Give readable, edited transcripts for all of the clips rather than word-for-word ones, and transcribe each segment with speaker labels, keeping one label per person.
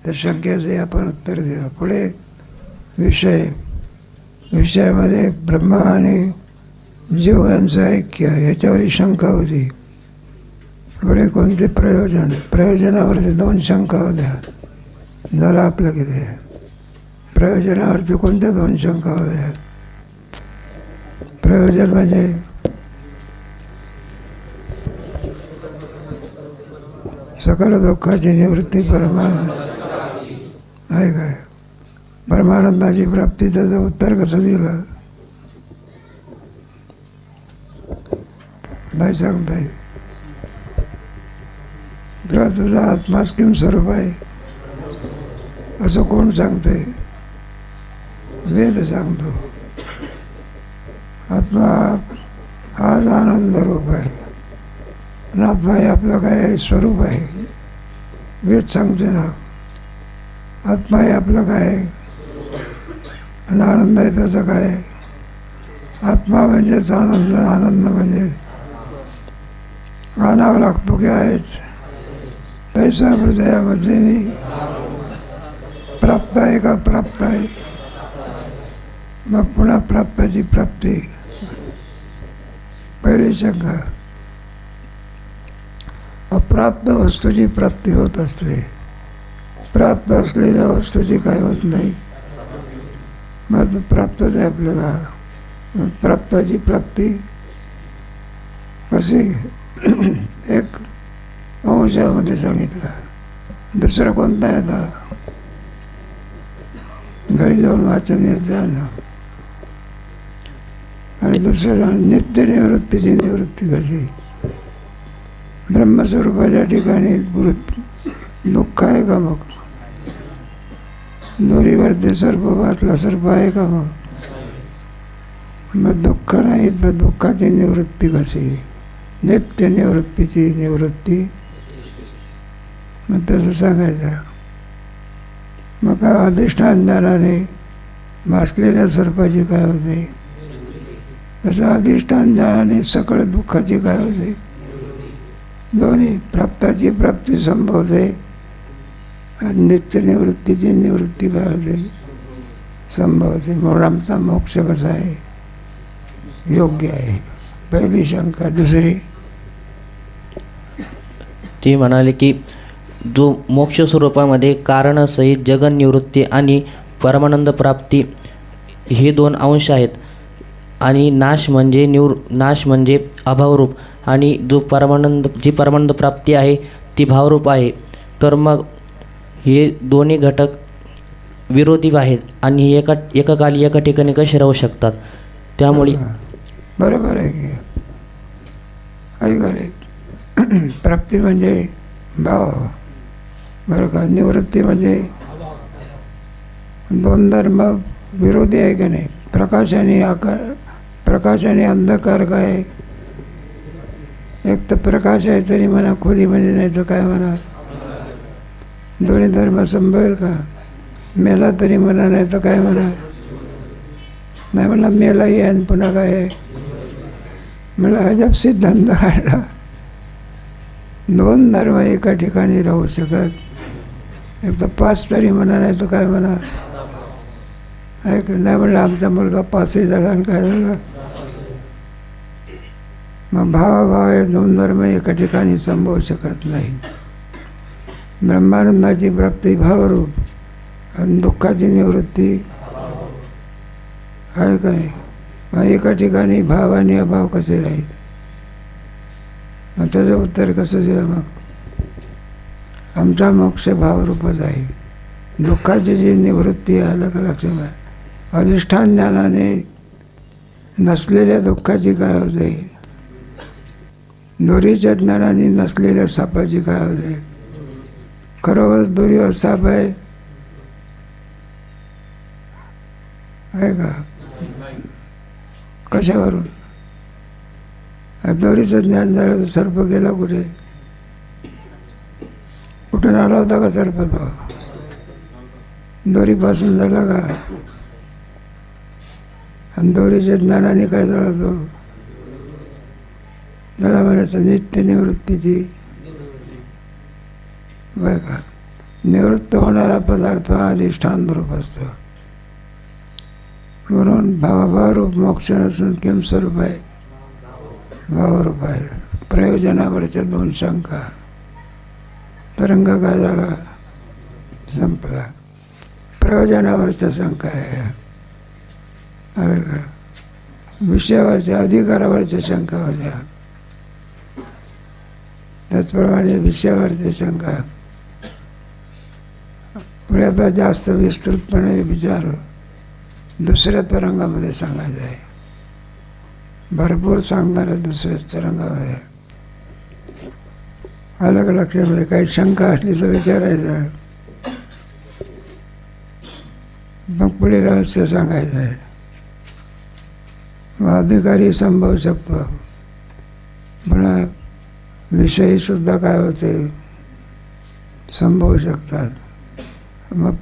Speaker 1: त्या शंकेचे आपण उत्तर दिलं. पुढे विषयामध्ये ब्रह्म आणि जीव यांचं ऐक्य याच्यावरही शंका होती. पुढे कोणते प्रयोजनावरती 2 शंका होत्या. झालं आपलं किती. प्रयोजनावरती कोणत्या 2 शंका होत्या. प्रयोजन म्हणजे सकल दुःखाची निवृत्ती परमानंद आहे काय. परमानंदाची प्राप्ती त्याचं उत्तर कसं दिलं नाही सांगता येईल. तेव्हा तुझा आत्माच किम स्वरूप आहे असं कोण सांगतंय. वेद सांगतो. आत्मा हाच आनंद रूप आहे. आणि आत्मा हे आपलं काय स्वरूप आहे. वेद सांगते ना आत्मा हे आपलं काय आणि आनंद आहे त्याचं काय. आत्मा म्हणजेच आनंद. आनंद म्हणजे आणावं लागतो की आहेच. तैसा हृदयामध्ये मी प्राप्त आहे का प्राप्त आहे. मग पुन्हा प्राप्ताची प्राप्ती. पहिली शंका. अप्राप्त वस्तूची प्राप्ती होत असते. प्राप्त असलेल्या वस्तूची काय होत नाही. मग प्राप्तच आहे आपल्याला. प्राप्ताची प्राप्ती कशी एक अंशामध्ये सांगितलं. दुसरं कोणता आहे आता घरी जाऊन वाचन येत जाणं. आणि दुसरं नित्य निवृत्तीची निवृत्ती कशी. ब्रह्मस्वरूपाच्या ठिकाणी दुःख आहे का. मग दोरीवरती सर्प वाचला सर्प आहे का. मग दुःख नाही तर दुःखाची निवृत्ती कशी. नित्य निवृत्तीची निवृत्ती. मग तसं सांगायचं. मग काय अधिष्ठान ज्ञानाने भासलेल्या सर्पाची काय होते. तसं अधिष्ठान ज्ञानाने सकळ दुःखाची काय होते. दोन्ही प्राप्ताची प्राप्ती संभवते आणि नित्य निवृत्तीची निवृत्ती काय होते संभवते. म्हणून आमचा मोक्ष कसा आहे योग्य आहे. पहिली शंका. दुसरी
Speaker 2: ती म्हणाले की जो मोक्ष स्वरूपामध्ये कारणसहित जगन निवृत्ती आणि परमानंद प्राप्ती हे 2 अंश आहेत. आणि नाश म्हणजे अभावरूप. आणि जी परमानंद प्राप्ती आहे ती भावरूप आहे. तर मग हे दोन्ही घटक विरोधी आहेत आणि एकाकाली एका ठिकाणी कसे राहू शकतात. त्यामुळे
Speaker 1: बरोबर आहे की ऐका. प्राप्ती म्हणजे भाव बरं का. निवृत्ती म्हणजे 2 धर्म विरोधी आहे का नाही. प्रकाश आणि अंधकार काय. एक तर प्रकाश आहे तरी म्हणा खोलीमध्ये नाही तर काय म्हणा. दोन्ही धर्म संभवेल का. मेला तरी म्हणा नाही तर काय म्हणा. नाही म्हणा मेलाही आहे आणि पुन्हा काय आहे. मला अजब सिद्धांत काढला. 2 धर्म एका ठिकाणी राहू शकत. एक तर 5 तरी म्हणा नाही तर काय म्हणा. ऐक नाही म्हणलं आमचा मुलगा 5ही झाला आणि काय झालं. मग भावाभाव हे 2 धर्म एका ठिकाणी संभवू शकत नाही. ब्रह्मानंदाची प्राप्ती भावरूप आणि दुःखाची निवृत्ती आहे का नाही. मग एका ठिकाणी भाव आणि अभाव कसे राहील. मग त्याचं उत्तर कसं दिलं. मग आमचा मोक्ष भावरूपच आहे. दुःखाची जी निवृत्ती आलं का लक्षात आहे. अधिष्ठान ज्ञानाने नसलेल्या दुःखाची काय होते. दोरीच्या ज्ञानाने नसलेल्या सापाची काय होते. खरोखर दोरीवर साप आहे का. कशावरून. दोरीचं ज्ञान झालं तर सर्प गेला कुठे. कुठून आला होता का सर्प. तो दोरीपासून झाला का. आणि दोरीच्या ज्ञानाने काय झाला तो. त्याला म्हणायचं नित्य निवृत्तीची बरं का. निवृत्त होणारा पदार्थ हा अधिष्ठान रूप असतो. म्हणून भावरूप मोक्ष नसून किम स्वरूप आहे? भावरूप आहे. प्रयोजनावरच्या दोन शंका. तरंग काय झाला? संपला. प्रयोजनावरच्या शंका आहे. अरे का विषयावरच्या अधिकारावरच्या शंका होत्या. त्याचप्रमाणे विषयावरच्या शंका पुढे आता जास्त विस्तृतपणे विचार दुसऱ्या तरंगामध्ये सांगायचं आहे. भरपूर सांगणार आहे दुसऱ्या तरंगामध्ये. अलग लक्षामध्ये काही शंका असली तर विचारायचं. मग पुढे रहस्य सांगायचं आहे. मग अधिकारी संभवू शकतो. म्हणा विषयीसुद्धा काय होते संभवू शकतात. मग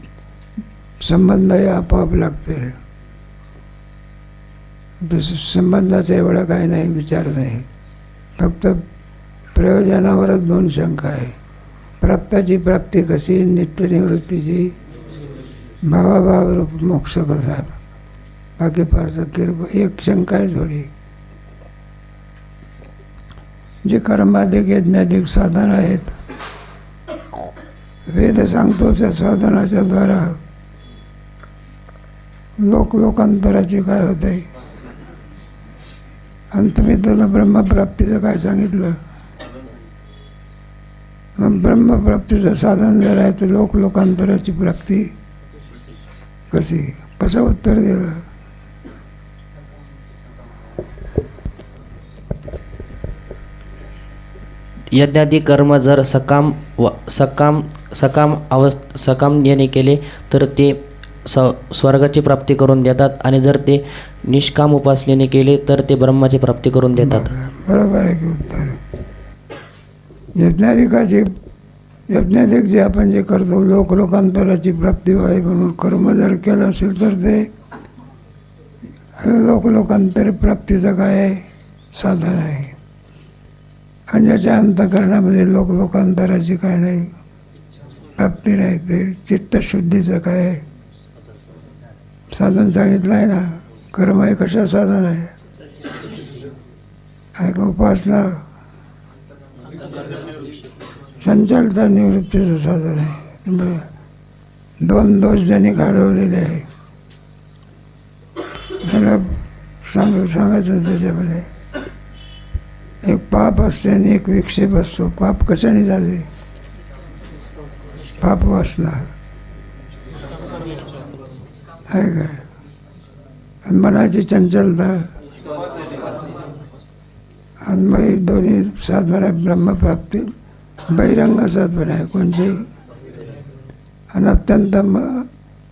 Speaker 1: संबंधही आपोआप लागते. संबंधाचा एवढा काही नाही विचार नाही. फक्त प्रयोजनावरच दोन शंका आहे. प्राप्ताची प्राप्ती कशी, नित्यनिवृत्तीची भावाभावरूप मोक्ष कसा. बाकी फारसं किरकोळ एक शंका आहे थोडी. जे कर्माधिक यज्ञाधिक साधन आहेत, वेद सांगतो त्या साधनाच्या द्वारा लोकांतराची काय होते. आणि तुम्ही त्याला ब्रह्मप्राप्तीचं काय सांगितलं. मग ब्रह्मप्राप्तीचं साधन जर आहे तर लोकांतराची प्राप्ती कशी, कसं उत्तर दिलं.
Speaker 2: यज्ञादी कर्म जर सकाम याने केले तर ते स्वर्गाची प्राप्ती करून देतात, आणि जर ते निष्काम उपासनेने केले तर ते ब्रह्माची प्राप्ती करून देतात.
Speaker 1: बरोबर आहे की उत्तर. यज्ञाधिक जे आपण जे करतो लोकांतराची प्राप्ती व्हावी म्हणून कर्म जर केलं असेल तर ते लोकांतर प्राप्तीचं काय आहे साधन आहे. आणि ज्याच्या अंतःकरणामध्ये लोकांतराची काय नाही प्राप्ती नाही, ते चित्तशुद्धीचं काय आहे साधन सांगितलं आहे ना. कर्म हे कशा साधन आहे? का उपासना चंचलता निवृत्तीचं साधन आहे. दोन दोष ज्यांनी घालवलेले आहे त्याला सांगायचं त्याच्यामध्ये. एक पाप असते आणि एक विक्षेप असतो. पाप कशाने झाले? पाप वासना आहे का. आणि मनाची चंचलता आणि मग दोन्ही साधन आहे. ब्रह्मप्राप्ती बहिरंग साधन आहे कोणते. आणि अत्यंत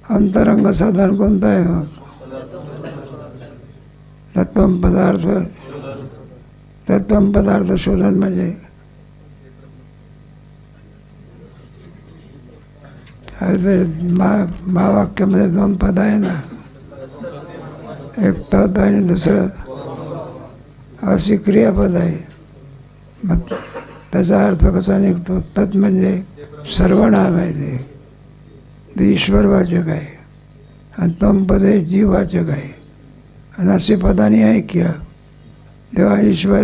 Speaker 1: अंतरंग साधन कोणतं आहे मग? तत्वम पदार्थ शोधन म्हणजे महावाक्यामध्ये दोन पद आहे ना. एक तत् आणि दुसरं अशी क्रियापद आहे. मग त्याचा अर्थ कसा निघतो? तत् म्हणजे सर्वनाम आहे, ते ईश्वरवाचक आहे. आणि तम पद हे जीववाचक आहे. आणि असे पदाने ऐक्य तेव्हा ईश्वर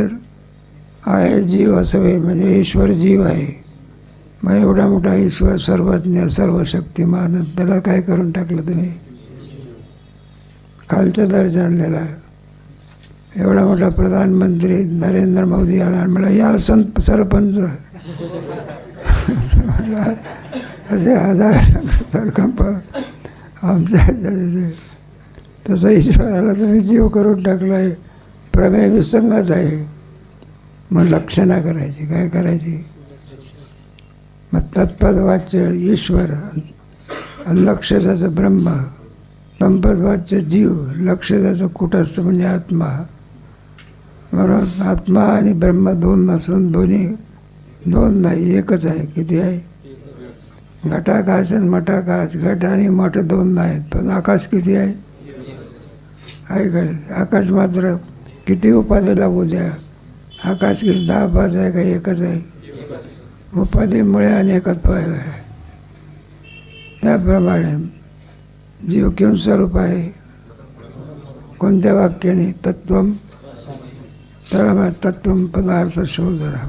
Speaker 1: आहे जीव असं म्हणजे ईश्वर जीव आहे. मग एवढा मोठा ईश्वर सर्वज्ञ सर्वशक्तिमान त्याला काय करून टाकलं तुम्ही? खालच्या दर्जा आणलेला. एवढा मोठा प्रधानमंत्री नरेंद्र मोदी आला आणि मला या सरपंच असे हजार सरकंप आमच्या तसं ईश्वराला तुम्ही जीव करून टाकला आहे. प्रमेय विसंगत आहे. मग लक्षणा करायची. काय करायची? मग तत्पदवाच्य ईश्वर आणि लक्ष त्याचं ब्रह्म, तंपदवाच्य जीव, लक्ष त्याचं कुटस्थ म्हणजे आत्मा. म्हणून आत्मा आणि ब्रह्म दोन नसून दोन नाही एकच आहे. किती आहे? घटाकाश आणि मठाकाश. घट आणि मठ दोन नाहीत, पण आकाश किती आहे? का? आकाश मात्र किती उपाधी लागू द्या. आकाश किती 10-5 आहे का एकच आहे? उपाधीमुळे अनेकत्व आहे. त्याप्रमाणे जीव किम स्वरूप आहे, कोणत्या वाक्याने तत्वम, त्याला तत्वम पदार्थ शोधरा.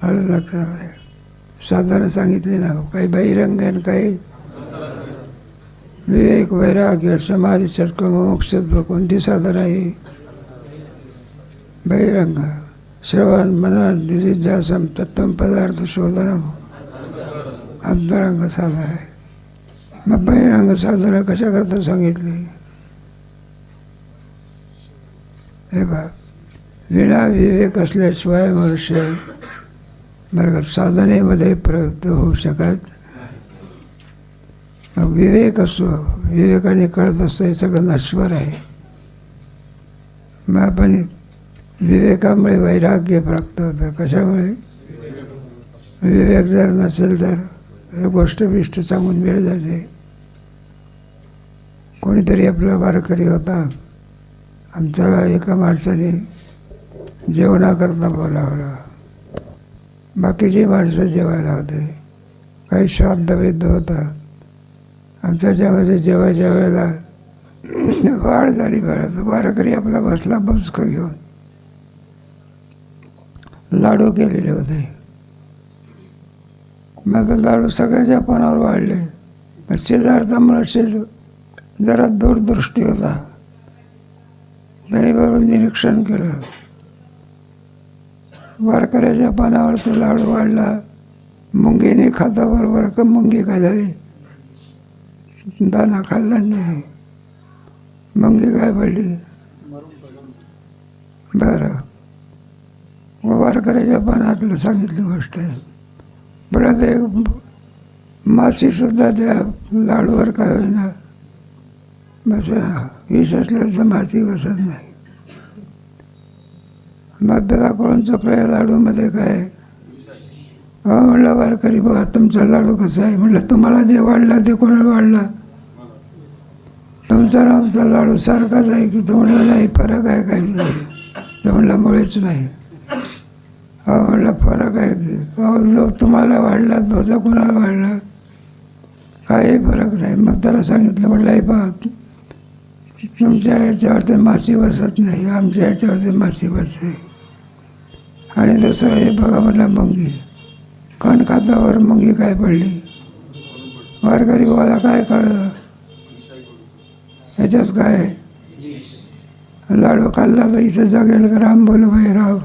Speaker 1: मला लक्षात साधनं सांगितली ना, काही बहिरंग आहे, काही विवेक, वैराग्य, समाधी, षटक, मोक्षत्व. कोणती साधन आहे? बहिरंग. श्रवण, मनन, निधिध्यासन, तत्वम पदार्थ शोधनम अंतरंग साधन आहे. मग बहिरंग साधनं कशाकरता सांगितली? हे बा, विना विवेक असल्याशिवाय मनुष्य बरं साधनेमध्ये प्रवृत्त होऊ शकत. मग विवेक असो, विवेकाने कळत असतं हे सगळं नश्वर आहे. मग आपण विवेकामुळे वैराग्य प्राप्त होतं. कशामुळे? विवेक जर नसेल तर गोष्ट बिष्ट सांगून वेळ जाते. कोणीतरी आपला वारकरी होता, आमच्याला एका माणसाने जेवणाकरता बोलावलं. बाकीची माणसं जेवायला होते. काही श्राद्ध वेद होता. आमच्यामध्ये जेवायच्या वेळेला वाढ झाली. वारकरी आपला बसला बसकं घेऊन. लाडू केलेले होते. मग लाडू सगळ्याच्या पानावर वाढले. मग शेजारचा मनुष्य जरा दूरदृष्टी होता, त्याने बरोबर निरीक्षण केलं. वारकऱ्याच्या पानावर ते लाडू वाढला. मुंगीने खाता बरोबर का मुंगी काय झाली? दाना खाल्ला नाही. मुंगी काय पडली? बरं, वारकऱ्याच्या पानातलं सांगितली गोष्ट आहे. पण ते माशीसुद्धा त्या लाडूवर काय होईना बसेना. विष असलं तर माशी बसत नाही. मग त्याला कळून चुकल्या लाडूमध्ये काय. म्हणलं वारकरी बघा तुमचा लाडू कसा आहे. म्हटलं तुम्हाला जे वाढला ते कोणाला वाढला? तुमचा आमचा लाडू सारखाच आहे की? तो म्हणलं नाही, फरक आहे काही नाही. तर म्हणलं मुळेच नाही. म्हणलं फरक आहे की? जो तुम्हाला वाढला तोचा कोणाला वाढला? काही फरक नाही. मग त्याला सांगितलं, म्हटलं हे पहा, तुमच्या याच्यावरती माशी बसत नाही, आमच्या याच्यावरती माशी बसते. आणि दुसरं हे बघा, म्हटलं मुंगी. कण खातावर मुंगी काय पडली? वारकरी बाबाला काय कळलं? ह्याच्यात काय लाडू खाल्ला तर इथं जगेल का? राम बोल भाई राम.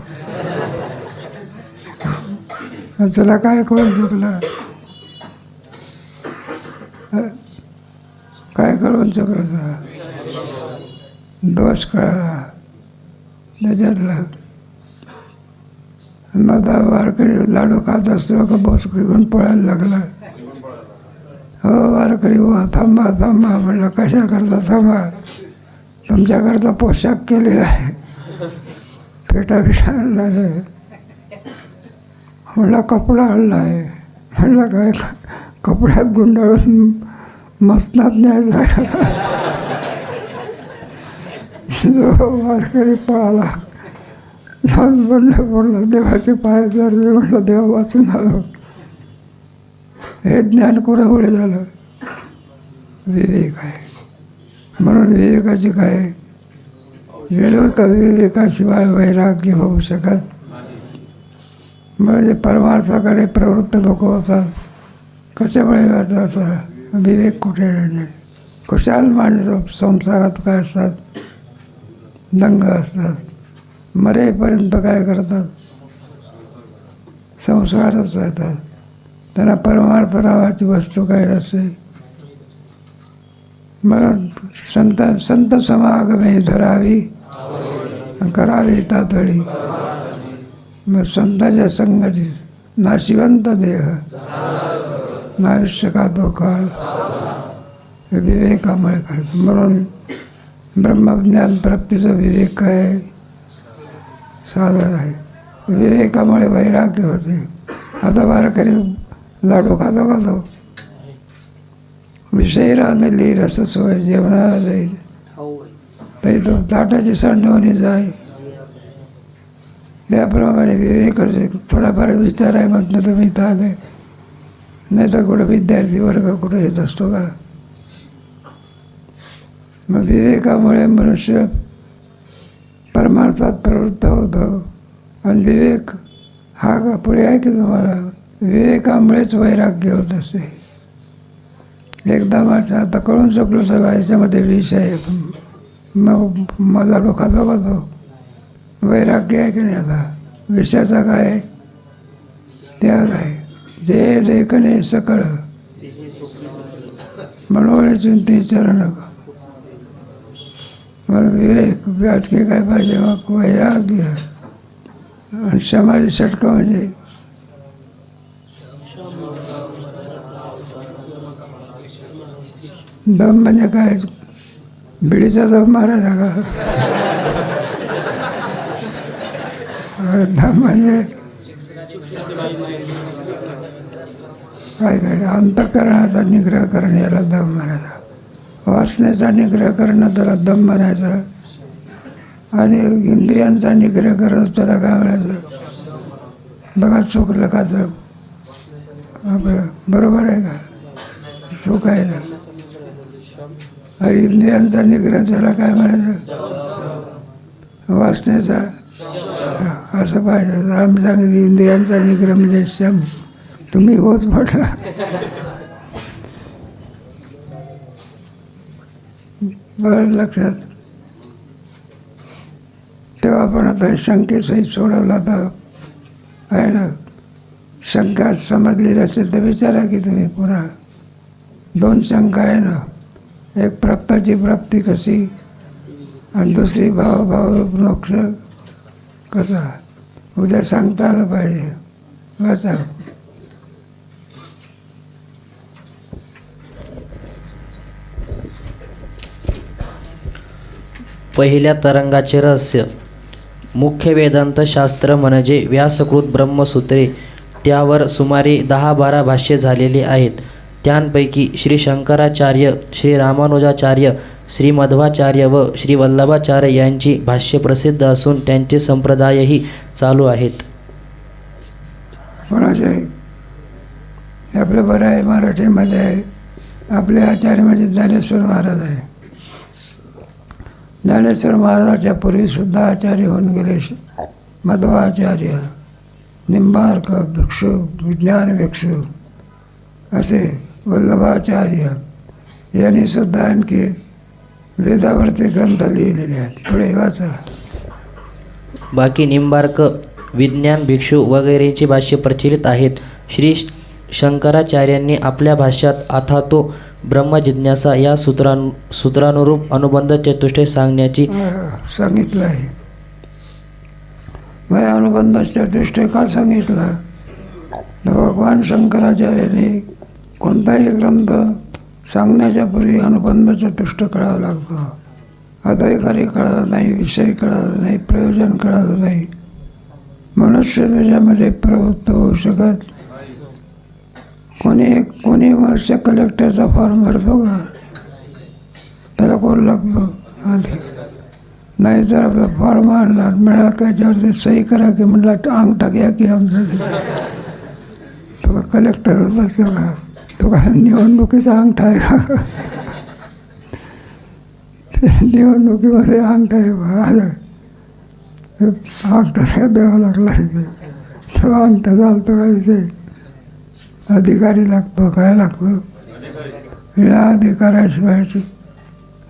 Speaker 1: त्याला काय कळून चुकलं? काय कळून चुकलं? दोष कळला त्याच्यातला. मग वारकरी लाडू खात असतो का बस घेऊन पळायला लागला. हो वारकरी बुवा थांबा थांबा. म्हटलं कशा करता थांबा? तुमच्याकरता पोशाख केलेला आहे, फेटा बिटा आणला आहे. म्हटलं कपडा आणला आहे. म्हटलं काय कपड्यात गुंडाळून मसनात न्यायचा आहे. वारकरी पळाला. म्हणलं देवाचे पाय धरले. म्हटलं देवा वाचून आलो. हे ज्ञान कोणामुळे झालं? विवेक आहे. म्हणून विवेकाची काय विवेकाशिवाय वैराग्य होऊ शकत. म्हणजे परमार्थाकडे प्रवृत्त लोक होतात. कशामुळे होतात? विवेक कुठे आहे? खुशाल माणसं संसारात काय असतात? दंग असतात. मरेपर्यंत काय करतात? संसारच राहतात. त्यांना परमार्थ नावाची वस्तू काय नसते. मग संत समागमे धरावी करावी तातडी. मग संतांच्या संगती नाशिवंत देह नायुष्य का तो काळ. हे विवेकामुळे काढतो. म्हणून ब्रह्मज्ञान प्राप्तीचं विवेक काय साधन आहे. विवेकामुळे वैराग्य होते. आता वारकरी लाडू खातो विषय राहिली रससोय जेवणाला जाईल तरी तो ताटाची सांडवणी जाय. त्याप्रमाणे विवेक असेल. थोडाफार विचार आहे म्हटलं तुम्ही ताने नाही तर कुठं विद्यार्थी वर्ग कुठं येत असतो का? मग विवेकामुळे मनुष्य परमार्थात प्रवृत्त होतो. आणि विवेक हा का पुढे आहे की तुम्हाला? विवेकामुळेच वैराग्य होत असते. एकदा माझं आता कळून चुकलं, चला याच्यामध्ये विष आहे, मग माझा डोका तो वैराग्य आहे की नाही? आता विषयाचा काय? त्याग आहे. जे लेखणे सकळ मनोळे चिंते चरण. मग विवेक व्याजके काय पाहिजे? मग वैराग्य. आणि समाधी षटकं म्हणजे दम म्हणजे काय? बिडीचा दम मारायचा का? दम म्हणजे काय काय? अंतःकरणाचा निग्रह करणं याला दम म्हणायचा. वासनेचा निग्रह करणं त्याला दम म्हणायचं. आणि इंद्रियांचा निग्रह करणं त्याला काय म्हणायचं? बघा चुकलं का? तर आपलं बरोबर आहे का? चूक आहे ना? आणि इंद्रियांचा निग्रह त्याला काय म्हणायचं? वासनेचा. असं पाहिजे. आम्ही सांगितलं इंद्रियांचा निग्रह म्हणजे शम. तुम्ही होच म्हटला. बरं लक्षात. तेव्हा आपण आता शंकेसहित सोडवला तर आहे ना. शंका समजलेली असेल तर विचारा की तुम्ही पुन्हा. 2 शंका आहे ना. एक प्राप्ताची प्राप्ती कशी आणि दुसरी भावरूप मोक्ष कसा. उद्या सांगता आलं पाहिजे. वाचा.
Speaker 2: पहिल्या तरंगाचे रहस्य. मुख्य वेदांत शास्त्र म्हणजे व्यासकृत ब्रह्मसूत्रे. त्यावर सुमारे 10-12 भाष्ये झालेली आहेत. त्यांपैकी श्री शंकराचार्य, श्री रामानुजाचार्य, श्री मध्वाचार्य व श्री वल्लभाचार्य यांची भाष्ये प्रसिद्ध असून त्यांचे संप्रदायही चालू आहेत.
Speaker 1: कोणाचे? आपलं बरं आहे मराठीमध्ये आहे. आपले आचार्य म्हणजे ज्ञानेश्वर महाराज आहे. ज्ञानेश्वर महाराजाच्या पूर्वीसुद्धा आचार्य होऊन गेले मध्वाचार्य, निंबार्क भिक्षू, विज्ञान भिक्षू असे वल्लभाचार्य यांनी सुद्धा आणखी वेदावरती ग्रंथ लिहिलेले आहेत. पुढे वाचा.
Speaker 2: बाकी निंबार्क, विज्ञान भिक्षू वगैरेची भाष्ये प्रचलित आहेत. श्री शंकराचार्यांनी आपल्या भाष्यात अथातो ब्रह्मजिज्ञासा या सूत्रानुरूप अनुबंध चतुष्टय सांगण्याची
Speaker 1: सांगितलं आहे. मग अनुबंध चतुष्टय का सांगितला? भगवान शंकराचार्यांनी कोणताही ग्रंथ सांगण्याच्या पूर्वी अनुबंध चतुष्ट कळावं लागतं. अधिकारी कळालं नाही, विषय कळाला नाही, प्रयोजन कळालं नाही, मनुष्य त्याच्यामध्ये प्रवृत्त होऊ शकत. कोणी मनुष्य कलेक्टरचा फॉर्म भरतो का? त्याला कोण लागतो आधी? नाही तर आपला फॉर्म आणला मिळाला का त्याच्यावरती सही करा की म्हटलं अंगठा घ्या की आमचं तो कलेक्टर होत असतो का? तो काय निवडणुकीचा अंगठा आहे का? निवडणुकीमध्ये अंगठा आहे बघा. अंगठा द्यावा लागला इथे. तो अंगठा चालतो का इथे? अधिकारी लागतो. काय लागतो? या अधिकाऱ्याशिवाय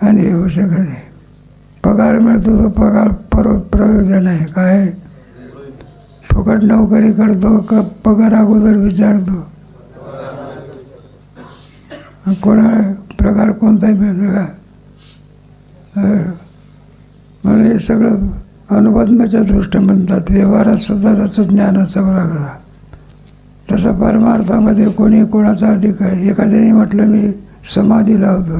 Speaker 1: आणि होऊ शकत नाही. पगार मिळतो तो पगार प्रयोजन आहे. काय फुकट नोकरी करतो का पगार अगोदर विचारतो? कोणाला पगार कोणताही मिळतो का? म्हणून हे सगळं अनुबंधाच्या दृष्टी म्हणतात. व्यवहारात सुद्धा त्याचं ज्ञान असावं लागला. तसं परमार्थामध्ये कोणी कोणाचा अधिकार. एखाद्याने म्हटलं मी समाधी लावतो,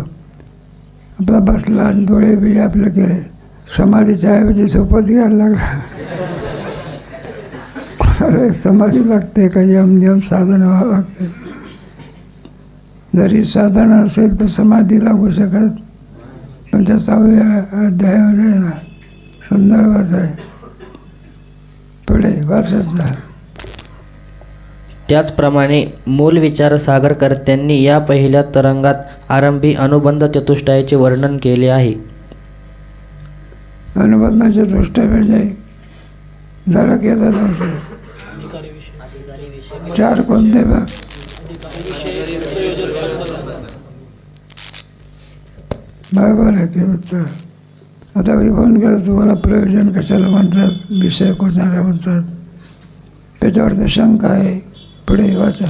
Speaker 1: आपला बसला आणि डोळे बिळे आपलं केले, समाधीच्या ऐवजी सोपत घ्यायला लागला. कोणाला समाधी लागते का यम साधन व्हावं लागते. जरी साधन असेल तर समाधी लागू शकत. पण त्या 6व्या अध्यायामध्ये ना सुंदर वाट आहे. पुढे वाचत जा.
Speaker 2: त्याचप्रमाणे मूल विचार सागरकर्त्यांनी या पहिल्या तरंगात आरंभी अनुबंध चतुष्टयाचे वर्णन केले आहे.
Speaker 1: अनुबंधाच्या दृष्ट्या म्हणजे धडक येतात. चार कोणते बा? बरोबर आहे की उत्तर. आता विभागून गेलं तुम्हाला प्रयोजन कशाला म्हणतात, विषय कोणाला म्हणतात, त्याच्यावर शंका आहे. पुढे वाचा.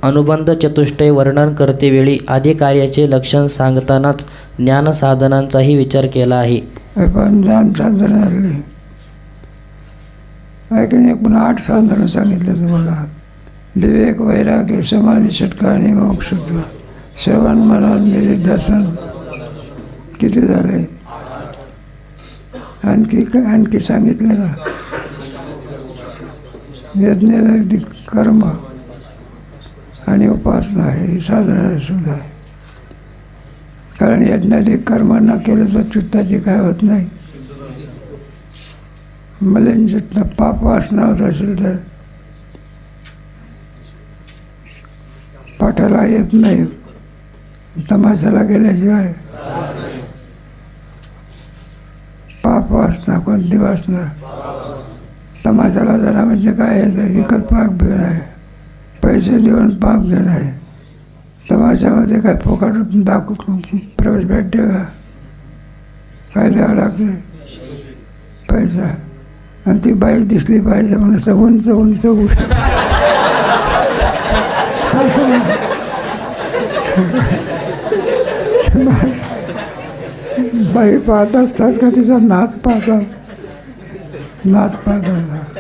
Speaker 2: अनुबंध चतुष्टय वर्णन करतेवेळी आधी कार्याचे लक्षण सांगतानाच ज्ञानसाधनांचाही विचार केला आहे.
Speaker 1: पण ज्ञान साधनातली ऐकून एक पुन्हा 8 साधनं सांगितले तुम्हाला. विवेक, वैराग्य, समाधी, षटका आणि मोक्षत्व. श्रवण, मनन, निधिध्यासन. किती झाले? आणखी सांगितले ना. यज्ञ, कर्म आणि उपासना ही साधना सुद्धा आहे. कारण यज्ञाधिक कर्म न केलं तर चित्ताची काय होत नाही. मलिन चित्त पाप वासना होत असेल तर पाठाला येत नाही. तमाशाला गेल्याशिवाय पाप वासना. कोणती वासना? तमाशाला जरा म्हणजे काय आहे, विकत पाप घेणं आहे, पैसे देऊन पाप घेणं आहे. तमाशामध्ये काय फोकाट दाखवून प्रवेश भेटते का? काय द्यावं लागते? पैसा. आणि ती बाई दिसली पाहिजे म्हणून उंच उंच बाई पाहत असतात का तिचा नाच पाहतात? नाच पाहतात.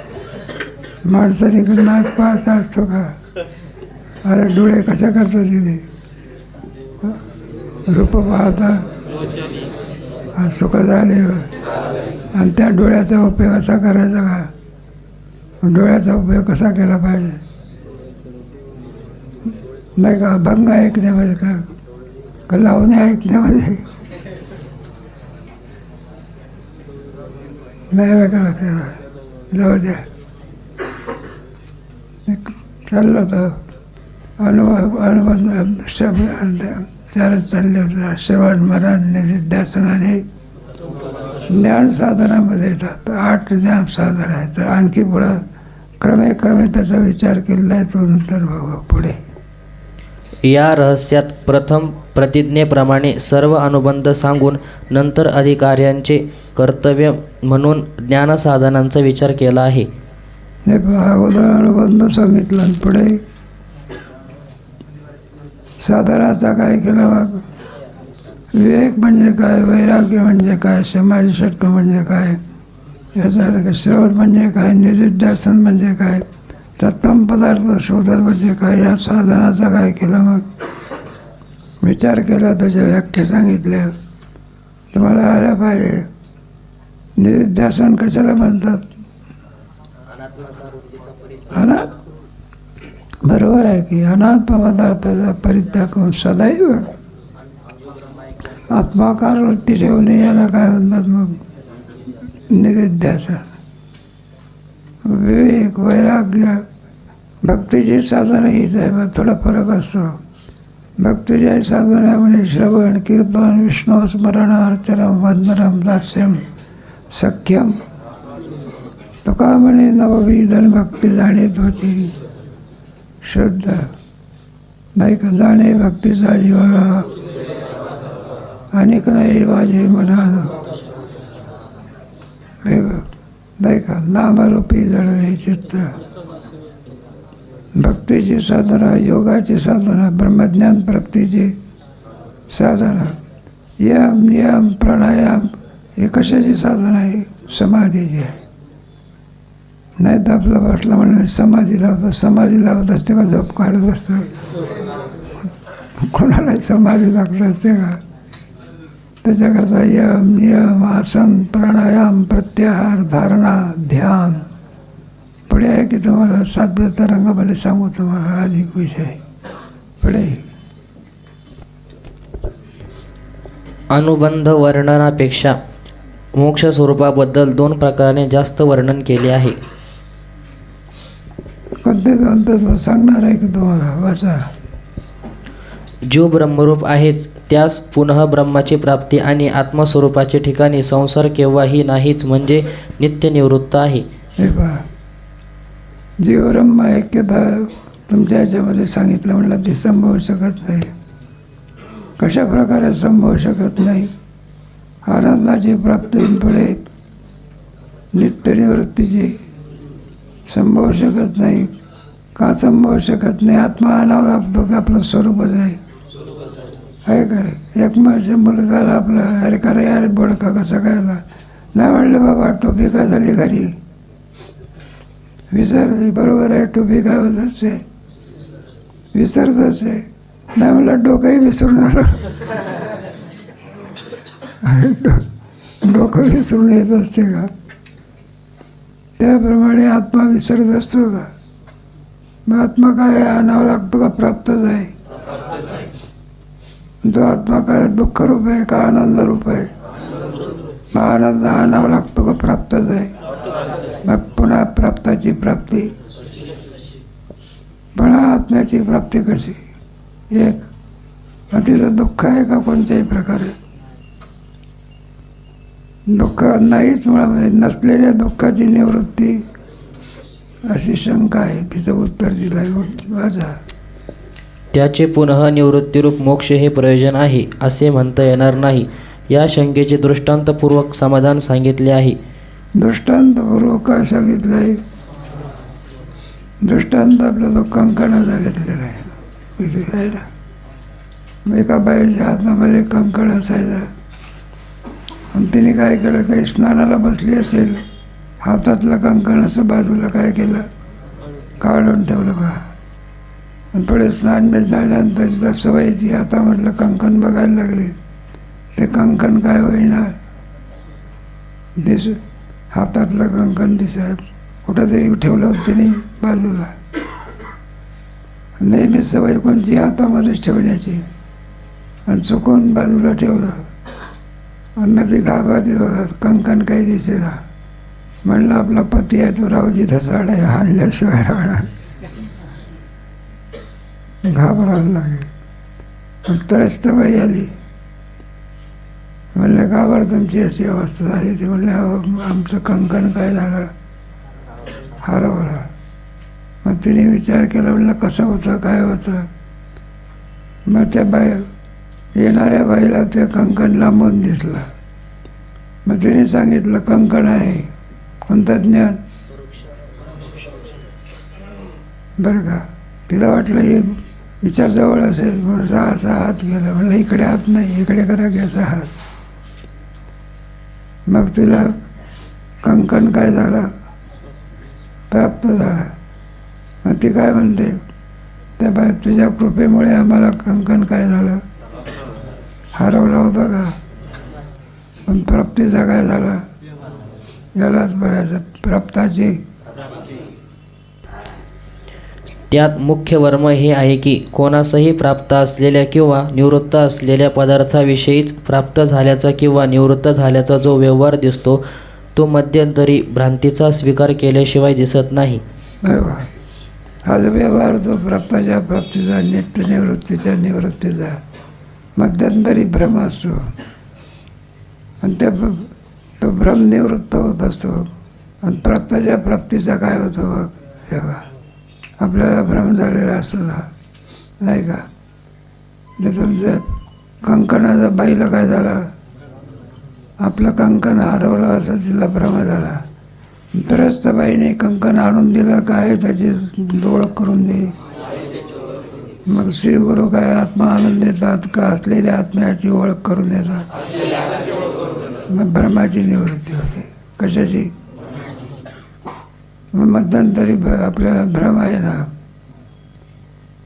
Speaker 1: माणसाने का नाच पाहायचा असतो का? अरे डोळे कशा करतात तिथे? रूप पाहता सुख झाले. आणि त्या डोळ्याचा उपयोग कसा करायचा का? डोळ्याचा उपयोग कसा केला पाहिजे? नाही का अभंग ऐकण्यामध्ये का लावणे ऐकण्यामध्ये नाही का? जाऊ द्या. चाललं तर अनुबंध चालत चालले होते. श्रवण, मनन, निधिध्यासन आणि ज्ञान साधनामध्ये येतात. 8 ज्ञान साधन आहे. तर आणखी पुढं क्रमे त्याचा विचार केलेला आहे. तो नंतर बघू पुढे.
Speaker 2: या रहस्यात प्रथम प्रतिज्ञेप्रमाणे सर्व अनुबंध सांगून नंतर अधिकाऱ्यांचे कर्तव्य म्हणून ज्ञानसाधनांचा विचार केला आहे.
Speaker 1: अगोदर अनुबंध सांगितलं आणि पुढे साधनाचा काय केला? विवेक म्हणजे काय, वैराग्य म्हणजे काय, समाधी षटक म्हणजे काय, याचा श्रवण म्हणजे काय, निधिध्यासन म्हणजे काय, तत्त्वम पदार्थ शोधन म्हणजे काय, या साधनाचा काय केलं? मग विचार केला, त्याच्या व्याख्या सांगितल्या. तुम्हाला आल्या पाहिजे. निधिध्यासन कशाला म्हणतात? अनात्म. बरोबर आहे की अनात्म पदार्थाचा परित्याग करून सदैव आत्माकार वृत्ती ठेवणे याला काय म्हणतात? मग निधिध्यासन. विवेक, वैराग्य, भक्तीची साधन हीच आहे. मग थोडा फरक असतो. भक्तीच्या साधनामध्ये श्रवण, कीर्तन, विष्णू स्मरण, अर्चनम, वंदनम, दास्यम, सख्यम. तुका म्हणे नवविधन भक्ती जाणीत होती शुद्ध. नाही का? जाणे भक्तीचा जिव्हाळा अनेक नाही माझे मनानं. नाही का? नामरूपी जळले चित्त. भक्तीची साधना, योगाची साधना, ब्रह्मज्ञान प्राप्तीची साधना, यम नियम प्राणायाम हे कशाची साधना आहे? समाधीची आहे. नाही तर आपलं बसलं म्हणून समाधी लावतो. समाधी लावत असते का? झोप काढत असतं. कोणालाही समाधी लागत असते का? त्याच्याकरता यम नियम, आसन, प्राणायाम, प्रत्याहार, धारणा, ध्यान. पुढे आहे की तुम्हाला 7व्या तरंगामध्ये सांगू तुम्हाला अधिक विषय. पुढे
Speaker 2: अनुबंध वर्णनापेक्षा मोक्ष स्वरूपाबद्दल 2 प्रकाराने जास्त वर्णन केले आहे.
Speaker 1: तत्व सांगणार आहे की तुम्हाला, वाचा.
Speaker 2: जीव ब्रह्मरूप आहेच, त्यास पुनः ब्रह्माची प्राप्ती आणि आत्मस्वरूपाचे ठिकाणी संसार केव्हाही नाहीच, म्हणजे नित्य निवृत्त आहे.
Speaker 1: हे पहा, जीव ब्रह्म ऐक्यता तुमच्या ह्याच्यामध्ये सांगितलं, म्हणलं ती संभवू शकत नाही. कशा प्रकारे संभवू शकत नाही? आनंदाची प्राप्ती पुढे नित्य निवृत्तीची संभवू शकत नाही. का संभवू शकत नाही? आत्मा आणावं लागतो की आपलं स्वरूपच आहे का रे? एक माझ्या मुलगा आपला अरे का रे अरे बोडका कसा कायला नाही म्हणलं, बाबा टोपी काय झाली घरी विसरली, बरोबर आहे, टोपी काय होत असते, विसरत असते. नाही म्हणलं डोकंही विसरून आलं. अरे डोकं विसरून येत असते का? त्याप्रमाणे आत्मा विसरत असतो का? मग आत्मा काय आणावं लागतो का प्राप्तच आहे? तो आत्मा काय दुःख रूप आहे का आनंद रूप आहे? मग आनंद आणावा लागतो का प्राप्तच आहे? मग पुन्हा प्राप्ताची प्राप्ती, पुन्हा आत्म्याची प्राप्ती कशी? एक तिथं दुःख आहे का कोणत्याही प्रकारे? दुःख नाहीच, मुळामध्ये नसलेल्या दुःखाची निवृत्ती अशी शंका आहे. तिचं उत्तर दिलं आहे माझा.
Speaker 2: त्याचे पुनः निवृत्तीरूप मोक्ष हे प्रयोजन आहे असे म्हणता येणार नाही. या शंकेचे दृष्टांतपूर्वक समाधान सांगितले आहे.
Speaker 1: दृष्टांतपूर्वक काय सांगितलं आहे? दृष्टांत आपला तो कंकणाचा घेतलेला आहे ना. एका बाईच्या हातामध्ये कंकण असायचं आणि तिने काय केलं, काही स्नानाला बसली असेल, हातातलं कंकण असं बाजूला काय केलं, काढून ठेवलं बा. आणि पुढे स्नान झाल्यानंतर तिला सवय ती आता म्हटलं कंकण बघायला लागले. ते कंकण काय होईना दिस, हातातलं कंकण दिसत कुठंतरी ठेवलं होतं तिने बाजूला. नेहमी सवय कोणची हातामध्येच ठेवण्याची, आणि चुकून बाजूला ठेवलं. आणि ती घाबरली, बघा कंकण काही दिसेना. म्हणलं आपला पती आहे तो रावजी धसाड आहे, हाणल्याशिवाय राहणार. घाबरायला लागेल. त्रस्त बाई आली, म्हणलं का बरं तुमची अशी अवस्था झाली? ती म्हणले आमचं कंकण काय झालं, हरवलं. मग तिने विचार केला, म्हणलं कसं होतं, काय होतं? मग त्या येणाऱ्या बाईला ते कंकण लांबून दिसलं. मग तिने सांगितलं कंकण आहे. कोणतं ज्ञान? बरं का? तिला वाटलं हे हिच्या जवळ असेल म्हणून असा हात गेला. म्हणलं इकडे हात नाही, इकडे करा घ्यायचा हात. मग तिला कंकण काय झालं, प्राप्त झाला. मग ती काय म्हणते, त्या बाई तुझ्या कृपेमुळे आम्हाला कंकण काय झालं, हरवला होता का? पण प्राप्तीचा काय झाला? यालाच बघायचं, प्राप्ताची.
Speaker 2: त्यात मुख्य वर्म हे आहे की कोणासही प्राप्त असलेल्या किंवा निवृत्त असलेल्या पदार्थाविषयीच प्राप्त झाल्याचा किंवा निवृत्त झाल्याचा जो व्यवहार दिसतो तो मध्यंतरी भ्रांतीचा स्वीकार केल्याशिवाय दिसत नाही.
Speaker 1: हा जो व्यवहार तो प्राप्ताच्या प्राप्तीचा, नित्य निवृत्तीच्या निवृत्तीचा मध्यंतरी भ्रम असतो. आणि तो भ्रम निवृत्त होत असतो. आणि प्राप्ताच्या प्राप्तीचा काय होतं बघ, तेव्हा आपल्याला भ्रम झालेला असतो ना, नाही का? ते तुमचं कंकणाचा बाईला काय झाला, आपलं कंकण हरवलं असं तिला भ्रम झाला. तरच त्या बाईने कंकण आणून दिलं, काय त्याची ओळख करून दे. मग श्रीगुरु काय आत्मा आणून देतात का असलेल्या आत्म्याची ओळख करून देतात. मग भ्रमाची निवृत्ती होते. कशाची? मध्यंतरी आपल्याला भ्रम आहे ना,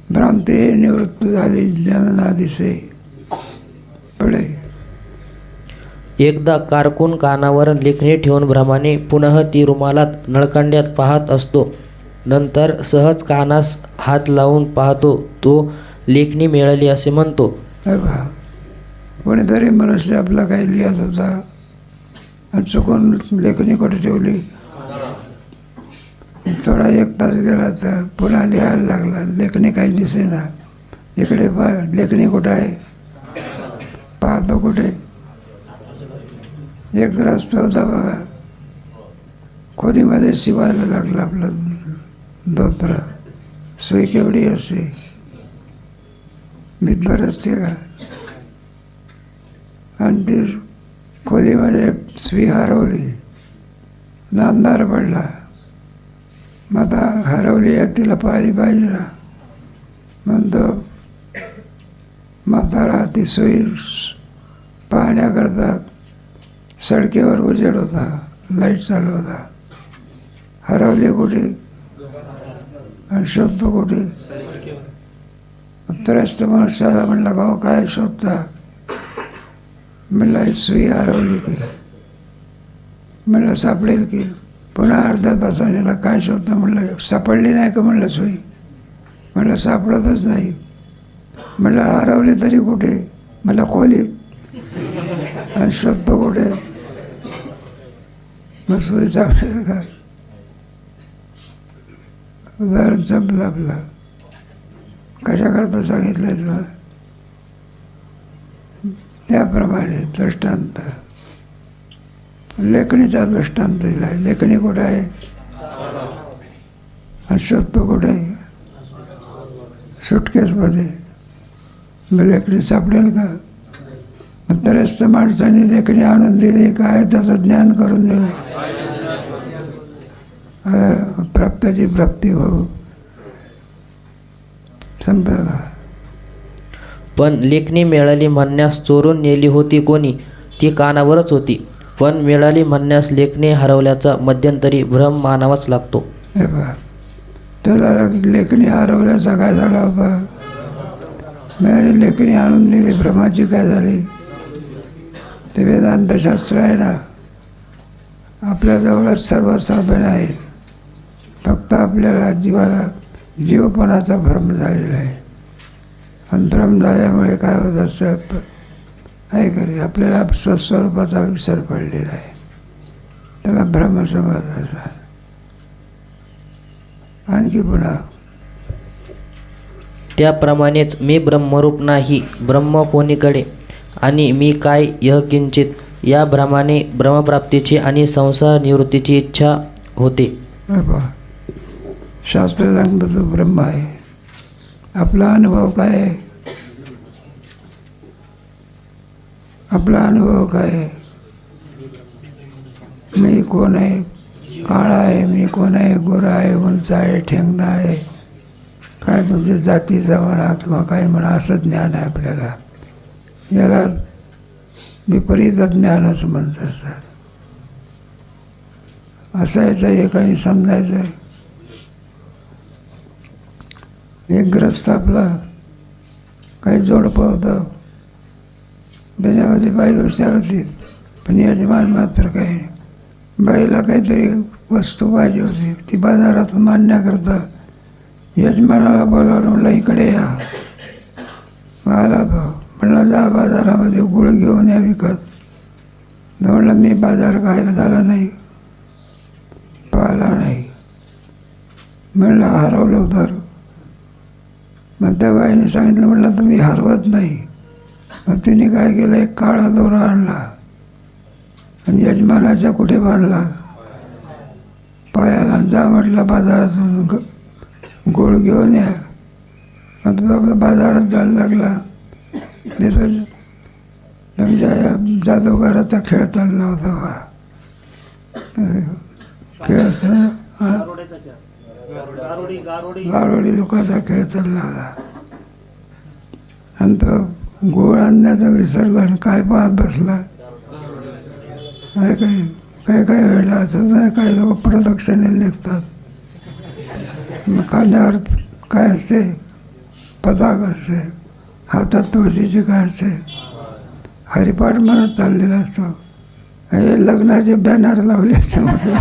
Speaker 1: भ्रांती निवृत्त झाली जनना दिसे. पुढे
Speaker 2: एकदा कारकून कानावर लेखणी ठेवून भ्रमाने पुनः ती रुमालात नळकांड्यात पाहत असतो. नंतर सहज कानास हात लावून पाहतो, तो लेखणी मिळाली असे म्हणतो.
Speaker 1: कोणीतरी मनुष्य आपला काही लिहत होता आणि चुकून लेखणी कुठे ठेवली, थोडा एक तास गेला तर पुन्हा लिहायला लागला. लेखणी काही दिसेना. इकडे लेखणी कुठं आहे, पाहतो कुठे. एक ग्रस्त होता बघा, खोलीमध्ये शिवायला लागला आपलं धोत्र. सुई केवढी असते, मितभर असते का, आणि ती खोलीमध्ये सुई हरवली. अंधार पडला. मग आता हरवली आहे, तिला पाहिली पाहिजे ना. म्हणतो म्हातारा ती सुई पाहण्याकरता सडकेवर उजेड होता, लाईट चालू होता. हरवली कुठे आणि शोधतो कुठे. त्रस्त मनुष्याला म्हणलं, गाव काय शोधता. म्हणलं ही सुई हरवली की. म्हणलं सापडेल की. पुन्हा अर्ध्या तासाने काय शोधता. म्हणलं सापडली नाही का. म्हणलं सुई. म्हणलं सापडतच नाही. म्हणलं हरवली तरी कुठे. म्हणलं खोलीत. आणि शोधतो कुठे. मग सुई सापडेल का. उदाहरण संपलं आपलं. कशाकरता सांगितलं तुला. त्याप्रमाणे दृष्टांत, लेखणीचा दृष्टांत दिला आहे. लेखणी कुठं आहे आणि शोधतो कुठे आहे. सुटकेसमध्ये. मग लेखणी सापडेल का. त्रस्त माणसाने लेखणी आणून दिली, काय त्याचं ज्ञान करून दिलं. प्राप्ताची प्राप्ती हो. संपला.
Speaker 2: पण लेखणी मिळाली म्हणण्यास चोरून नेली होती कोणी, ती कानावरच होती. पण मिळाली म्हणण्यास लेखणी हरवल्याचा मध्यंतरी भ्रम मानावाच लागतो.
Speaker 1: हे बघा, त्याला लेखणी हरवल्याचा काय झाला होता. मिळाली लेखणी आणून दिली, भ्रमाची काय झाली. ते वेदांतशास्त्र आहे ना, आपल्याजवळच सर्व साधन आहे. फक्त आपल्याला जीवाला जीवपणाचा भ्रम झालेला आहे. आणि भ्रम झाल्यामुळे काय होत असतं आहे का, आपल्याला स्वस्वरूपाचा विसर पडलेला आहे. त्याला भ्रम समजत असतात. आणखी पुन्हा
Speaker 2: त्याप्रमाणेच मी ब्रह्मरूप नाही, ब्रह्म कोणीकडे, आणि मी काय यह किंचित, या भ्रमाने ब्रह्मप्राप्तीची आणि संसार निवृत्तीची इच्छा होते.
Speaker 1: शास्त्र सांगतं तो ब्रह्म आहे. आपला अनुभव काय आहे. आपला अनुभव काय आहे. मी कोण आहे. काळा आहे. मी कोण आहे. गोरा आहे. उंच आहे. ठेंगणा आहे. काय तुझे जातीचा म्हणा किंवा काय म्हणा, असं ज्ञान आहे आपल्याला. याला विपरीत ज्ञान असं म्हणत असतात. असायचं एकाने समजायचं. एक ग्रस्त आपला काही जोडपं होतं. त्याच्यामध्ये बाई हुशार होती, पण यजमान मात्र काही. बाईला काहीतरी वस्तू पाहिजे होती. ती बाजारातून आणण्याकरता यजमानाला बोलावलं. म्हणलं इकडे या. आला तो. म्हणलं जा बाजारामध्ये गुळ घेऊन या विकत. म्हणलं मी बाजार काय झाला नाही, पाहिला नाही. म्हणलं हरवलं तर. मग त्या बाईने सांगितलं, म्हणलं तुम्ही हरवत नाही. मग तिने काय केलं, एक काळा दोरा आणला आणि यजमानाच्या कुठे बांधला, पायाला. जा म्हटलं बाजारातून गोळ घेऊन या. मग तो बाजारात जायला लागला. तिथं तुमच्या जादूगाराचा खेळ चालला होता बा. खेळ गारोडी लोकांचा खेळ चालला होता. आणि तो गोळ आणण्याचा विसरला आणि काय पाहत बसला. काही काही वेळेला असं काही लोक प्रदक्षिणे निघतात. मग खांद्यावर काय असते, पताक असते. हातात तुळशीचे काय असते, हरिपाठ म्हणत चाललेला असतो. हे लग्नाचे बॅनर लावले असते म्हटलं.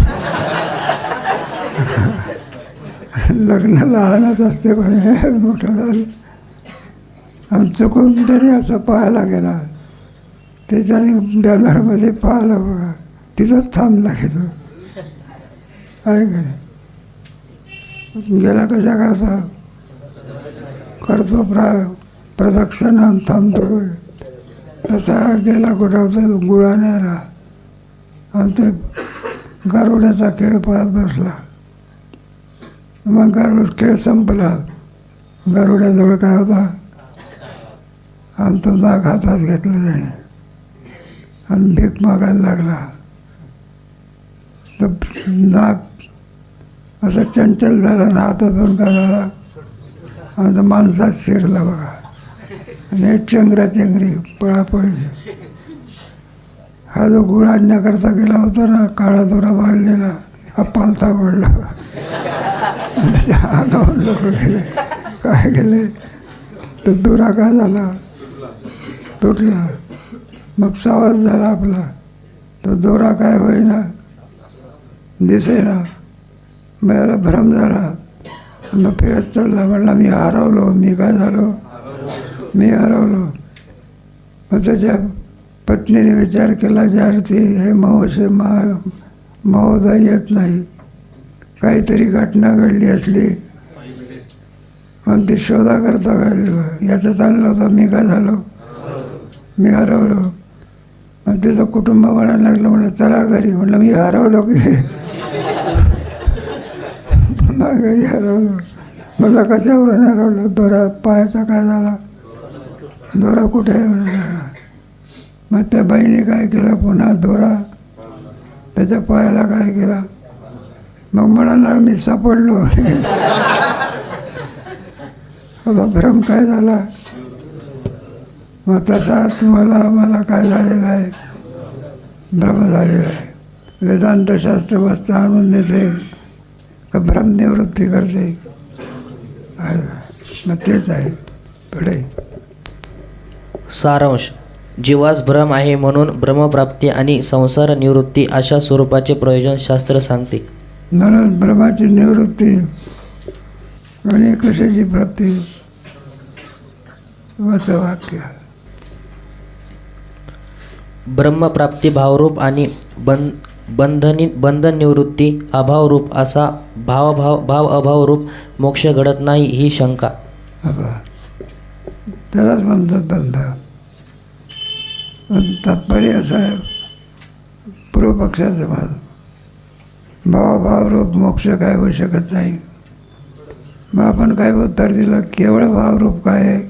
Speaker 1: लग्न लहानच असते पण हे मोठं झालं. आणि चुकून तरी असं पाहायला गेला. त्याच्याने बॅनरमध्ये पाहिलं बघा, तिथंच थांबला घेतो आहे का नाही. गेला कशा करता करतो प्रदक्षिणा आणि थांबतो कुठे. तसा गेला कुठं होता गुळा न्यायला आणि ते गारुड्याचा खेळ पाहत बसला. मग खेळ संपला. गारुड्याजवळ काय होता आणि तो नाग हातात घेतला त्याने आणि भीक मागायला लागला. तर नाग असं चंचल झाला ना हातातून काय झाला आणि तो माणसात शिरला बघा. आणि चेंगराचेंगरी पळापळी. हा जो गुळ आणण्याकरता गेला होता ना काळा दोरा बांधलेला हा पालथा ओढला. त्याच्या अंगावर लोक गेले. काय गेले तो दोरा काय झाला तुटला. मग सावध झाला आपला. तो दोरा काय होईना दिसेना. मला भ्रम झाला. मग फिरत चालला. म्हणला मी हरवलो. मी काय झालो मी हरवलो. मग त्याच्या पत्नीने विचार केला जारती हे महोदय येत नाही. काहीतरी घटना घडली असली. मग ती शोधा करता घडली. याचं चाललं होतं मी काय झालो मी हरवलो. मग तिचं कुटुंब म्हणायला लागलं. म्हणलं चला घरी. म्हणलं मी हरवलो की पुन्हा घरी हरवलो. म्हणलं कशावरून हरवलं. दोरा पायाचा काय झाला दोरा कुठे आहे म्हणायला. मग त्या बाईने काय केलं पुन्हा दोरा त्याच्या पायाला काय केला. मग म्हणाला मी सापडलो. आता भ्रम काय झाला. मग तसा तुम्हाला आम्हाला काय झालेलं आहे भ्रम झालेला आहे. वेदांतशास्त्र वस्तू आणून देते का भ्रम निवृत्ती करते. मग तेच आहे पुढे.
Speaker 2: सारांश. जीवास भ्रम आहे म्हणून भ्रमप्राप्ती आणि संसार निवृत्ती अशा स्वरूपाचे प्रयोजन शास्त्र सांगते.
Speaker 1: म्हणून भ्रमाची निवृत्ती आणि कशाची प्राप्ती असं वाक्य.
Speaker 2: ब्रह्मप्राप्ती भावरूप आणि बंधन निवृत्ती अभावरूप असा भाव अभावरूप मोक्ष घडत नाही ही शंका.
Speaker 1: त्यालाच म्हणतात बंध. तात्पर्य असं आहे पूर्वपक्षाचं माझं. भावरूप मोक्ष काय होऊ शकत नाही. मग आपण काय उत्तर दिलं केवळ भावरूप काय आहे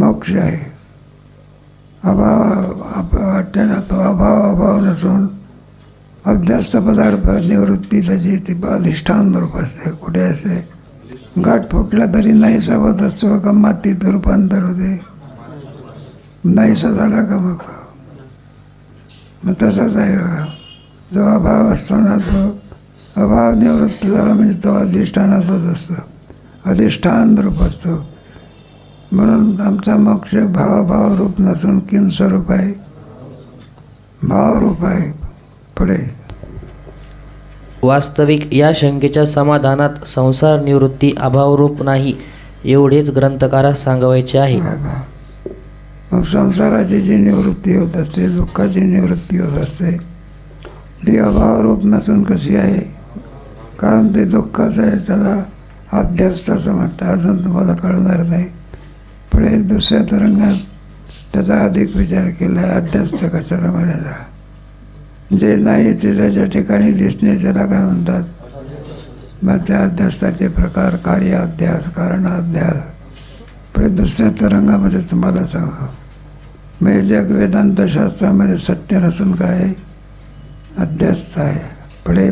Speaker 1: मोक्ष आहे. अभाव वाटते ना तो अभाव नसून अभ्यस्त पदार्थ निवृत्ती त्याची ती अधिष्ठान रूप असते. कुठे असते गाठ फुटला तरी नाहीसा होत असतो का मातीत रूपांतर होते. नाहीसा झाला का मग तसाच आहे बघा. जो अभाव असतो ना तो अभाव निवृत्त झाला म्हणजे तो अधिष्ठानातच असतो. अधिष्ठान रूप असतो. म्हणून आमचा मोक्ष भावरूप नसून किम स्वरूप आहे भावरूप आहे. पुढे
Speaker 2: वास्तविक या शंकेच्या समाधानात संसार निवृत्ती अभावरूप नाही एवढेच ग्रंथकारास सांगायचे आहे.
Speaker 1: मग संसाराची जी निवृत्ती होत असते दुःखाची निवृत्ती होत असते ती अभावरूप नसून कशी आहे. कारण ते दुःखाचं आहे त्याला अध्यस्थाचं म्हणतात. अजून तुम्हाला कळणार नाही. पुढे दुसऱ्या तरंगात त्याचा अधिक विचार केला आहे. अध्यस्थ कशाला म्हणायचा. जे नाही ते त्याच्या ठिकाणी दिसणे त्याला काय म्हणतात. मग त्या अध्यस्थाचे प्रकार कार्याध्यास कारणाध्यास पुढे दुसऱ्या तरंगामध्ये तुम्हाला सांगा. म्हणजे जग वेदांतशास्त्रामध्ये सत्य नसून काय अध्यस्त आहे. पुढे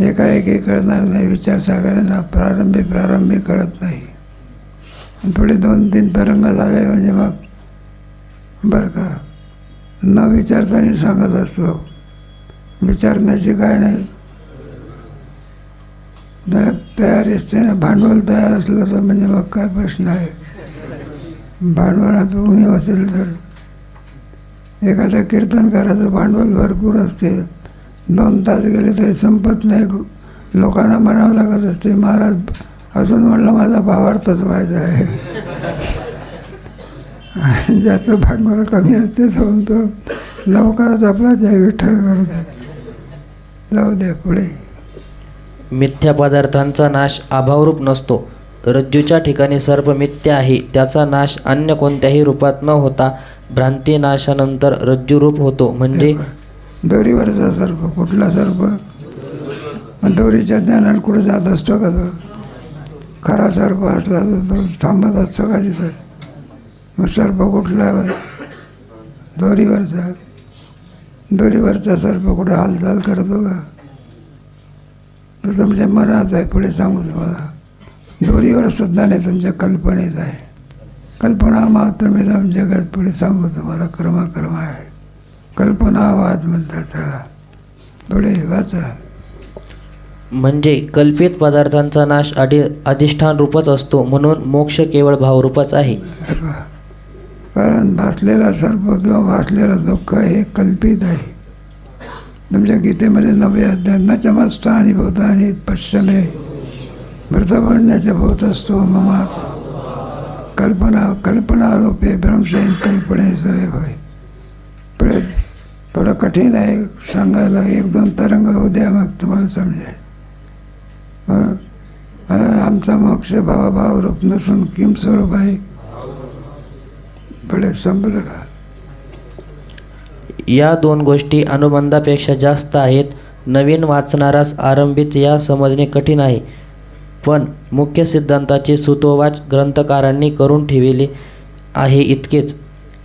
Speaker 1: एकाएकी कळणार नाही. विचारसागरांना प्रारंभी कळत नाही. पुढे 2-3 तरंग झाले म्हणजे मग बरं का न विचारताना सांगत असतो. विचारण्याची काय नाही. जरा तयारी असते ना. भांडवल तयार असलं तर म्हणजे मग काय प्रश्न आहे. भांडवलात उणीव असेल तर एखाद्या कीर्तनकाराचं भांडवल भरपूर असते. 2 तास गेले तरी संपत नाही. लोकांना म्हणावं लागत असते महाराज अजून म्हणलं माझा भावार्थच व्हायचा आहे. आणि ज्याचं भांडवल कमी असते तो लवकरच आपला जय विठ्ठल करतो. जाऊ द्या पुढे.
Speaker 2: मिथ्या पदार्थांचा नाश अभावरूप नसतो. रज्जूच्या ठिकाणी सर्प मिथ्या आहे, त्याचा नाश अन्य कोणत्याही रूपात न होता भ्रांती नाशानंतर रज्जूरूप होतो. म्हणजे
Speaker 1: दोरीवरचा सर्प, कुठला सर्प? मग दोरीच्या ज्ञानाने कुठे जात असतो का तो? खरा सर्प असला तर तो थांबत असतो का तिथं? मग सर्प कुठला? दोरीवरचा. दोरीवरचा सर्प कुठे हालचाल करतो का? तो तुमच्या मनात आहे. पुढे सांगू तुम्हाला, दोरीवर सुद्धा नाही, तुमच्या कल्पनेत आहे. कल्पना मात्र मी जगात पुढे सांगू तुम्हाला, कर्म आहे. कल्पनावाद म्हणतात त्याला. पुढे वाचा.
Speaker 2: म्हणजे कल्पित पदार्थांचा नाश अधिष्ठान रूपच असतो, म्हणून मोक्ष केवळ भावरूपच आहे.
Speaker 1: कारण भासलेला सर्प किंवा भासलेलं दुःख हे कल्पित आहे. तुमच्या गीतेमध्ये 9 अध्याय न चमत्स्थानी भूतानी पश्चिमे मृत पडण्याच्या भूत असतो ममा कल्पनारूपे भ्रमशयन कल्पनेचे होय. पुढे थोडं कठीण आहे सांगायला, 1-2 तरंग होऊ द्या मग तुम्हाला समजेल. आमचा मोक्ष भावभाव रूप नसून किम स्वरूप आहे. पुढे संपलं का?
Speaker 2: या 2 गोष्टी अनुबंधापेक्षा जास्त आहेत. नवीन वाचणारास आरंभीच या समजणे कठीण आहे, पण मुख्य सिद्धांताचे सुतोवाच ग्रंथकारांनी करून ठेवले आहे इतकेच.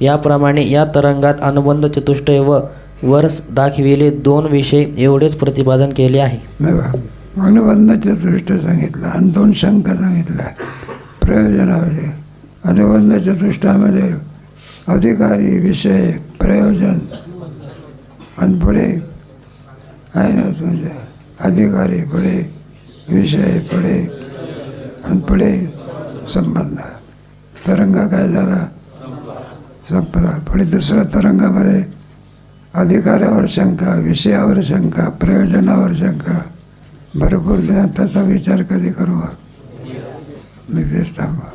Speaker 2: याप्रमाणे या तरंगात अनुबंध चतुष्टय व वर दाखविले 2 विषय एवढेच प्रतिपादन केले आहे.
Speaker 1: अनुबंध चतुष्ट सांगितलं आणि 2 शंका सांगितल्या प्रयोजनाविषयी. अनुबंध चतुष्टामध्ये अधिकारी, विषय, प्रयोजन आणि पुढे आहे ना तुमचे अधिकारी, पुढे विषय, पुढे आणि पुढे संबंध. तरंग काय झाला? संपला. पुढे दुसऱ्या तरंगामध्ये अधिकारावर शंका, विषयावर शंका, प्रयोजनावर शंका भरपूर. त्याचा विचार कधी करू? मी तेच थांबा.